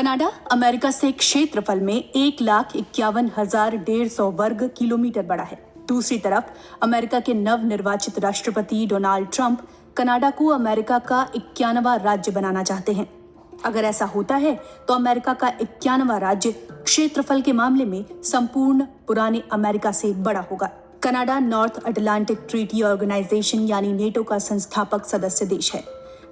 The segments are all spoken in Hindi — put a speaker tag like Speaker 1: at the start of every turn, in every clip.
Speaker 1: कनाडा अमेरिका से क्षेत्रफल में 1,51,150 वर्ग किलोमीटर बड़ा है। दूसरी तरफ अमेरिका के नवनिर्वाचित राष्ट्रपति डोनाल्ड ट्रंप कनाडा को अमेरिका का 91वां राज्य बनाना चाहते हैं। अगर ऐसा होता है तो अमेरिका का 91वां राज्य क्षेत्रफल के मामले में संपूर्ण पुराने अमेरिका से बड़ा होगा। Canada North Atlantic Treaty Organization यानी नेटो का संस्थापक सदस्य देश है।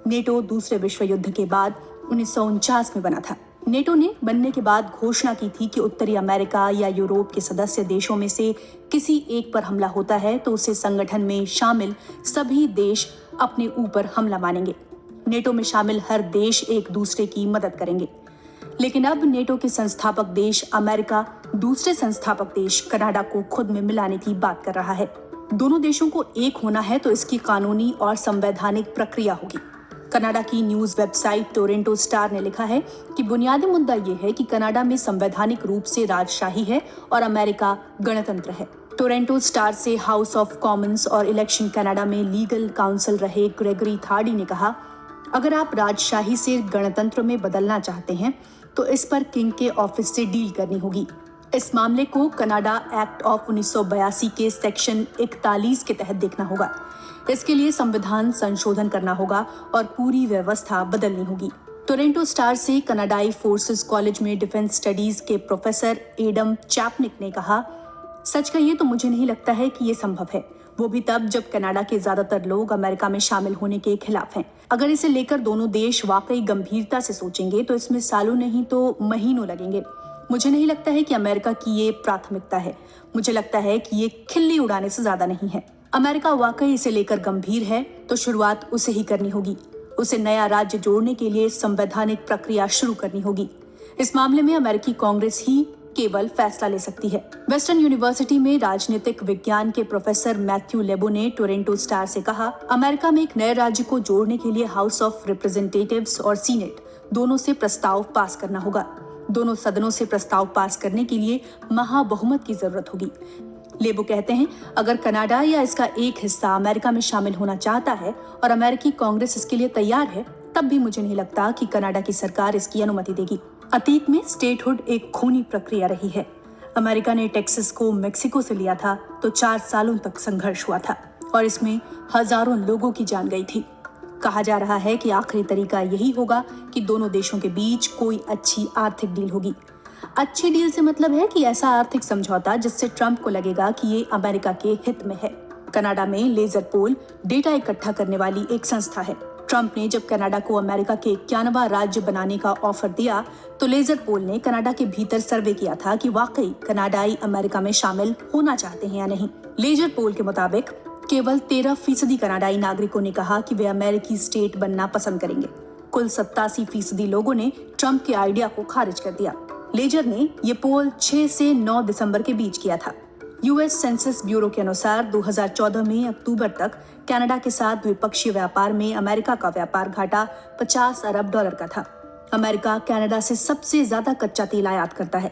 Speaker 1: नेटो दूसरे विश्व युद्ध के बाद 1949 में बना था। नेटो ने बनने के बाद घोषणा की थी कि उत्तरी अमेरिका या यूरोप के सदस्य देशों में से किसी एक पर हमला होता है तो उसे संगठन में शामिल सभी देश अपने ऊपर हमला मानेंगे। नेटो में शामिल हर देश एक दूसरे की मदद करेंगे। लेकिन अब नेटो के संस्थापक देश अमेरिका दूसरे संस्थापक देश कनाडा को खुद में मिलाने की बात कर रहा है। दोनों देशों को एक होना है तो इसकी कानूनी और संवैधानिक प्रक्रिया होगी। कनाडा की न्यूज वेबसाइट टोरंटो स्टार ने लिखा है कि बुनियादी मुद्दा यह है कि कनाडा में संवैधानिक रूप से राजशाही है और अमेरिका गणतंत्र है। टोरंटो स्टार से हाउस ऑफ कॉमन्स और इलेक्शन कनाडा में लीगल काउंसिल रहे ग्रेगरी थार्डी ने कहा, अगर आप राजशाही से गणतंत्र में बदलना चाहते हैं तो इस पर किंग के ऑफिस से डील करनी होगी। इस मामले को कनाडा एक्ट ऑफ 1982 के सेक्शन 41 के तहत देखना होगा। इसके लिए संविधान संशोधन करना होगा और पूरी व्यवस्था बदलनी होगी। टोरंटो स्टार से कनाडाई फोर्सेस कॉलेज में डिफेंस स्टडीज के प्रोफेसर एडम चैपनिक ने कहा, सच कहिए तो मुझे नहीं लगता है कि ये संभव है, वो भी तब जब कनाडा के ज्यादातर लोग अमेरिका में शामिल होने के खिलाफ हैं। अगर इसे लेकर दोनों देश वाकई गंभीरता से सोचेंगे तो इसमें सालों नहीं तो महीनों लगेंगे। मुझे नहीं लगता है कि अमेरिका की ये प्राथमिकता है। मुझे लगता है कि ये खिल्ली उड़ाने से ज्यादा नहीं है। अमेरिका वाकई इसे लेकर गंभीर है तो शुरुआत उसे ही करनी होगी। उसे नया राज्य जोड़ने के लिए संवैधानिक प्रक्रिया शुरू करनी होगी। इस मामले में अमेरिकी कांग्रेस ही केवल फैसला ले सकती है। वेस्टर्न यूनिवर्सिटी में राजनीतिक विज्ञान के प्रोफेसर मैथ्यू लेबो ने टोरंटो स्टार से कहा, अमेरिका में एक नए राज्य को जोड़ने के लिए हाउस ऑफ रिप्रेजेंटेटिव्स और सीनेट दोनों से प्रस्ताव पास करना होगा। दोनों सदनों से प्रस्ताव पास करने के लिए महाबहुमत की जरूरत होगी। लेबो कहते हैं, अगर कनाडा या इसका एक हिस्सा अमेरिका में शामिल होना चाहता है और अमेरिकी कांग्रेस इसके लिए तैयार है, तब भी मुझे नहीं लगता कि कनाडा की सरकार इसकी अनुमति देगी। अतीत में स्टेटहुड एक खूनी प्रक्रिया रही है। अमेरिका ने टेक्सास को मेक्सिको से लिया था तो 4 सालों तक संघर्ष हुआ था और इसमें हजारों लोगों की जान गई थी। कहा जा रहा है कि आखिरी तरीका यही होगा कि दोनों देशों के बीच कोई अच्छी आर्थिक डील होगी। अच्छी डील से मतलब है कि ऐसा आर्थिक समझौता जिससे ट्रंप को लगेगा कि ये अमेरिका के हित में है। कनाडा में लेजर पोल डेटा इकट्ठा करने वाली एक संस्था है। ट्रंप ने जब कनाडा को अमेरिका के 91वां राज्य बनाने का ऑफर दिया तो लेजर पोल ने कनाडा के भीतर सर्वे किया था कि वाकई कनाडाई अमेरिका में शामिल होना चाहते हैं या नहीं। लेजर पोल के मुताबिक केवल 13% कनाडाई नागरिकों ने कहा कि वे अमेरिकी स्टेट बनना पसंद करेंगे। कुल 87% लोगों ने ट्रंप के आइडिया को खारिज कर दिया। लेजर ने ये पोल 6 से 9 दिसंबर के बीच किया था। यूएस सेंसस ब्यूरो के अनुसार 2014 में अक्टूबर तक कनाडा के साथ द्विपक्षीय व्यापार में अमेरिका का व्यापार घाटा $50 अरब का था। अमेरिका कनाडा से सबसे ज्यादा कच्चा तेल आयात करता है।